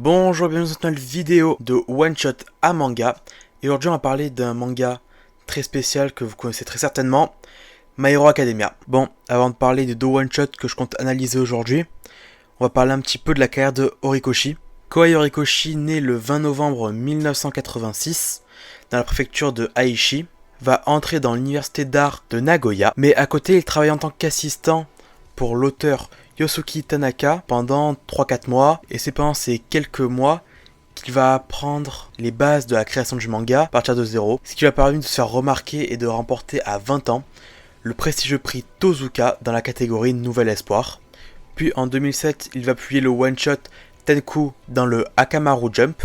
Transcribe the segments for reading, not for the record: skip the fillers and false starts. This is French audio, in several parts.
Bonjour, bienvenue dans cette nouvelle vidéo de One Shot à manga. Et aujourd'hui on va parler d'un manga très spécial que vous connaissez très certainement, My Hero Academia. Bon, avant de parler des deux One Shot que je compte analyser aujourd'hui, on va parler un petit peu de la carrière de Horikoshi. Kohei Horikoshi, né le 20 novembre 1986 dans la préfecture de Aichi, va entrer dans l'université d'art de Nagoya, mais à côté il travaille en tant qu'assistant pour l'auteur Yosuke Tanaka pendant 3-4 mois, et c'est pendant ces quelques mois qu'il va apprendre les bases de la création du manga à partir de zéro, ce qui lui a permis de se faire remarquer et de remporter à 20 ans le prestigieux prix Tozuka dans la catégorie Nouvel Espoir. Puis en 2007, il va publier le one-shot Tenku dans le Akamaru Jump.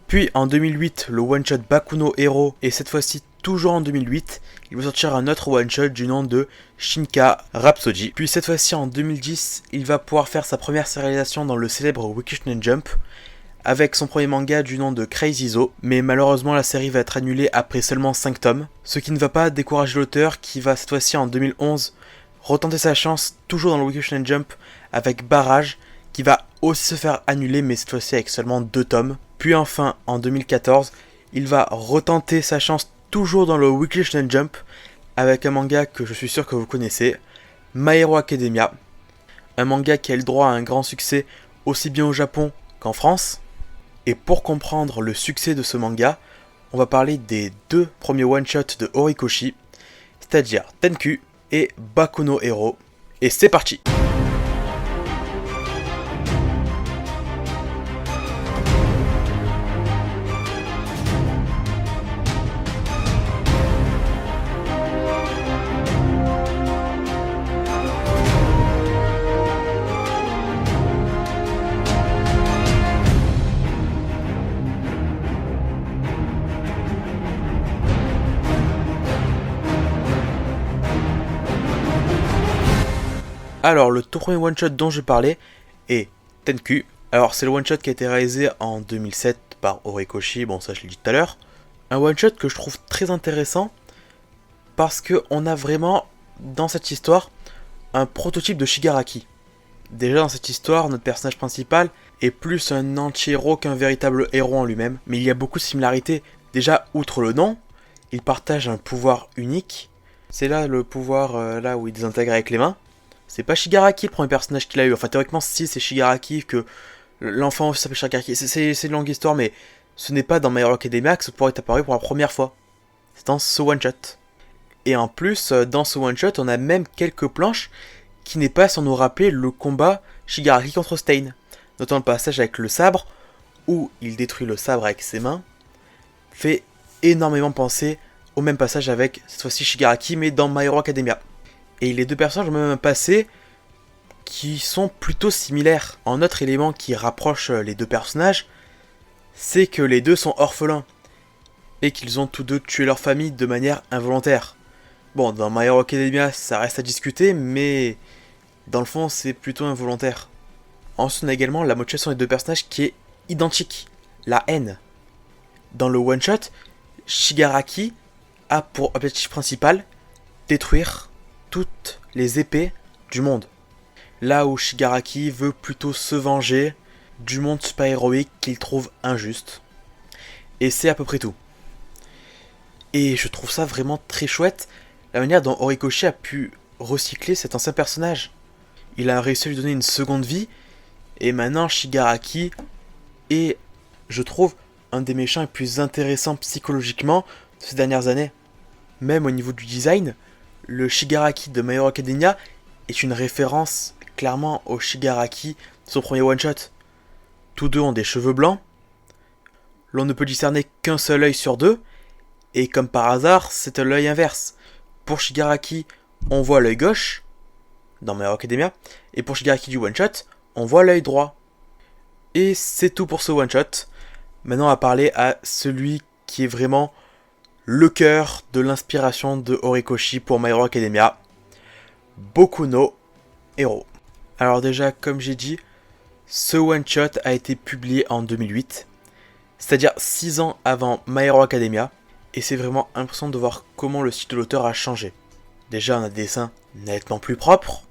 Puis en 2008, le one-shot Bakuno Hero, et cette fois-ci toujours en 2008, il va sortir un autre one-shot du nom de Shinka Rhapsody. Puis cette fois-ci en 2010, il va pouvoir faire sa première sérialisation dans le célèbre Weekly Shonen Jump avec son premier manga du nom de Crazy Zo, mais malheureusement la série va être annulée après seulement 5 tomes, ce qui ne va pas décourager l'auteur qui va cette fois-ci en 2011 retenter sa chance toujours dans le Weekly Shonen Jump avec Barrage, qui va aussi se faire annuler mais cette fois-ci avec seulement 2 tomes. Puis enfin en 2014, il va retenter sa chance toujours dans le Weekly Shonen Jump avec un manga que je suis sûr que vous connaissez, My Hero Academia. Un manga qui a le droit à un grand succès aussi bien au Japon qu'en France. Et pour comprendre le succès de ce manga, on va parler des deux premiers one-shots de Horikoshi, c'est-à-dire Tenku et Bakuno Hero. Et c'est parti! Alors, le tout premier one-shot dont je parlais est Tenku. Alors, c'est le one-shot qui a été réalisé en 2007 par Horikoshi, bon ça je l'ai dit tout à l'heure. Un one-shot que je trouve très intéressant parce qu'on a vraiment, dans cette histoire, un prototype de Shigaraki. Déjà dans cette histoire, notre personnage principal est plus un anti-héros qu'un véritable héros en lui-même, mais il y a beaucoup de similarités. Déjà, outre le nom, il partage un pouvoir unique. C'est là le pouvoir là où il désintègre avec les mains. C'est pas Shigaraki le premier personnage qu'il a eu. Enfin, théoriquement, si, c'est Shigaraki, que l'enfant aussi s'appelle Shigaraki. C'est une longue histoire, mais ce n'est pas dans My Hero Academia que ce pouvoir est apparu pour la première fois. C'est dans ce one-shot. Et en plus, dans ce one-shot, on a même quelques planches qui n'est pas sans nous rappeler le combat Shigaraki contre Stain. Notamment le passage avec le sabre, où il détruit le sabre avec ses mains, fait énormément penser au même passage avec, cette fois-ci, Shigaraki, mais dans My Hero Academia. Et les deux personnages ont même un passé qui sont plutôt similaires. Un autre élément qui rapproche les deux personnages, c'est que les deux sont orphelins. Et qu'ils ont tous deux tué leur famille de manière involontaire. Bon, dans My Hero Academia, ça reste à discuter, mais dans le fond, c'est plutôt involontaire. Ensuite, on a également la motivation des deux personnages qui est identique. La haine. Dans le one-shot, Shigaraki a pour objectif principal détruire toutes les épées du monde. Là où Shigaraki veut plutôt se venger du monde super-héroïque qu'il trouve injuste. Et c'est à peu près tout. Et je trouve ça vraiment très chouette, la manière dont Horikoshi a pu recycler cet ancien personnage. Il a réussi à lui donner une seconde vie, et maintenant Shigaraki est, je trouve, un des méchants les plus intéressants psychologiquement de ces dernières années. Même au niveau du design, le Shigaraki de My Hero Academia est une référence clairement au Shigaraki de son premier one-shot. Tous deux ont des cheveux blancs, l'on ne peut discerner qu'un seul œil sur deux, et comme par hasard, c'est l'œil inverse. Pour Shigaraki, on voit l'œil gauche, dans My Hero Academia, et pour Shigaraki du one-shot, on voit l'œil droit. Et c'est tout pour ce one-shot. Maintenant, on va parler à celui qui est vraiment le cœur de l'inspiration de Horikoshi pour My Hero Academia, Bakuno Hero. Alors déjà, comme j'ai dit, ce one-shot a été publié en 2008, c'est-à-dire 6 ans avant My Hero Academia, et c'est vraiment impressionnant de voir comment le style de l'auteur a changé. Déjà, on a des dessins nettement plus propres,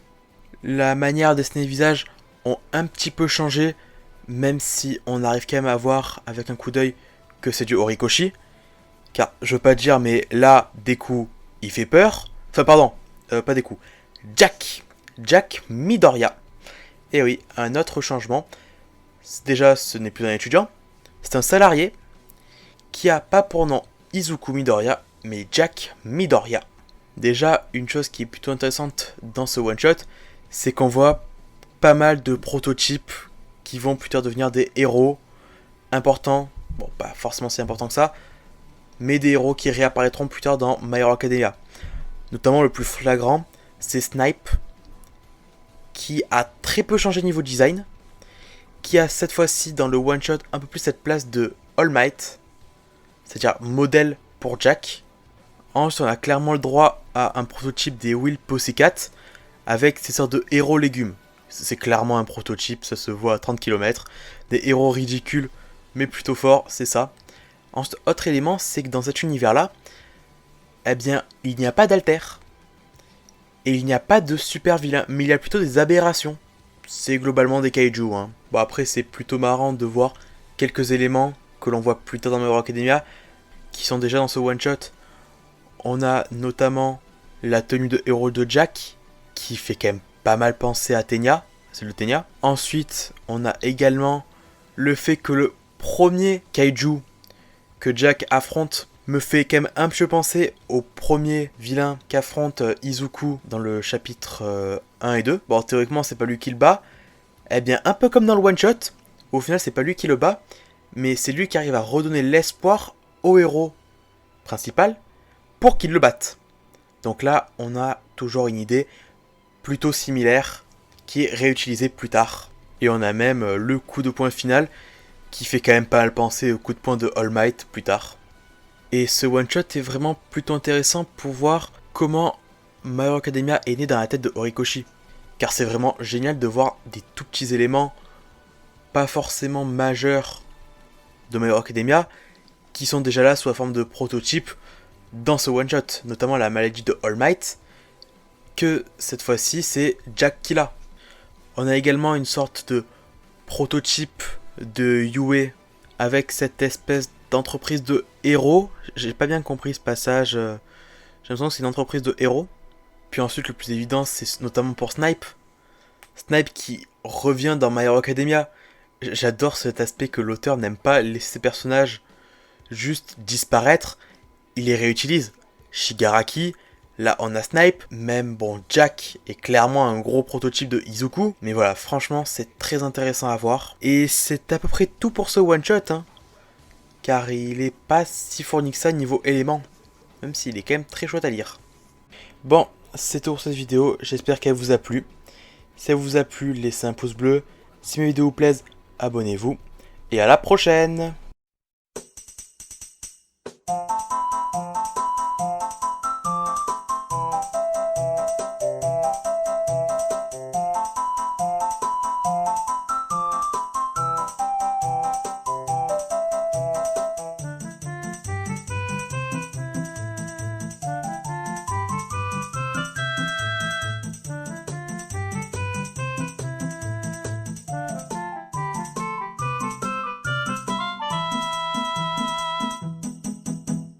la manière de dessiner les visages ont un petit peu changé, même si on arrive quand même à voir avec un coup d'œil que c'est du Horikoshi. Car je veux pas dire, mais là, Deku, il fait peur. Enfin, pardon, pas Deku. Jack Midoriya. Et oui, un autre changement. Déjà, ce n'est plus un étudiant, c'est un salarié qui a pas pour nom Izuku Midoriya, mais Jack Midoriya. Déjà, une chose qui est plutôt intéressante dans ce one-shot, c'est qu'on voit pas mal de prototypes qui vont plus tard devenir des héros importants. Bon, pas forcément si important que ça, mais des héros qui réapparaîtront plus tard dans My Hero Academia. Notamment le plus flagrant, c'est Snipe, qui a très peu changé niveau design, qui a cette fois-ci dans le one-shot un peu plus cette place de All Might, c'est-à-dire modèle pour Jack. Ensuite, on a clairement le droit à un prototype des Will Pussycat avec ces sortes de héros légumes. C'est clairement un prototype, ça se voit à 30 km. Des héros ridicules, mais plutôt forts, c'est ça. Ensuite, autre élément, c'est que dans cet univers-là, eh bien, il n'y a pas d'alter. Et il n'y a pas de super vilain, mais il y a plutôt des aberrations. C'est globalement des kaiju, hein. Bon, après, c'est plutôt marrant de voir quelques éléments que l'on voit plus tard dans My Hero Academia, qui sont déjà dans ce one-shot. On a notamment la tenue de héros de Jack, qui fait quand même pas mal penser à Tenya, c'est le Tenya. Ensuite, on a également le fait que le premier kaiju que Jack affronte me fait quand même un peu penser au premier vilain qu'affronte Izuku dans le chapitre 1 et 2. Bon, théoriquement, c'est pas lui qui le bat. Eh bien, un peu comme dans le one-shot, au final, c'est pas lui qui le bat, mais c'est lui qui arrive à redonner l'espoir au héros principal pour qu'il le batte. Donc là, on a toujours une idée plutôt similaire qui est réutilisée plus tard. Et on a même le coup de poing final qui fait quand même pas mal penser au coup de poing de All Might plus tard. Et ce one-shot est vraiment plutôt intéressant pour voir comment My Hero Academia est né dans la tête de Horikoshi. Car c'est vraiment génial de voir des tout petits éléments, pas forcément majeurs, de My Hero Academia, qui sont déjà là sous la forme de prototypes dans ce one-shot. Notamment la maladie de All Might, que cette fois-ci c'est Jack qui l'a. On a également une sorte de prototype de Yue avec cette espèce d'entreprise de héros. J'ai pas bien compris ce passage. J'ai l'impression que c'est une entreprise de héros. Puis ensuite, le plus évident, c'est notamment pour Snipe. Snipe qui revient dans My Hero Academia. J'adore cet aspect que l'auteur n'aime pas laisser ses personnages juste disparaître. Il les réutilise. Shigaraki, là on a Snipe. Même, bon, Jack est clairement un gros prototype de Izuku. Mais voilà, franchement, c'est très intéressant à voir. Et c'est à peu près tout pour ce one-shot, hein. Car il est pas si fourni que ça niveau éléments. Même s'il est quand même très chouette à lire. Bon, c'est tout pour cette vidéo. J'espère qu'elle vous a plu. Si elle vous a plu, laissez un pouce bleu. Si mes vidéos vous plaisent, abonnez-vous. Et à la prochaine!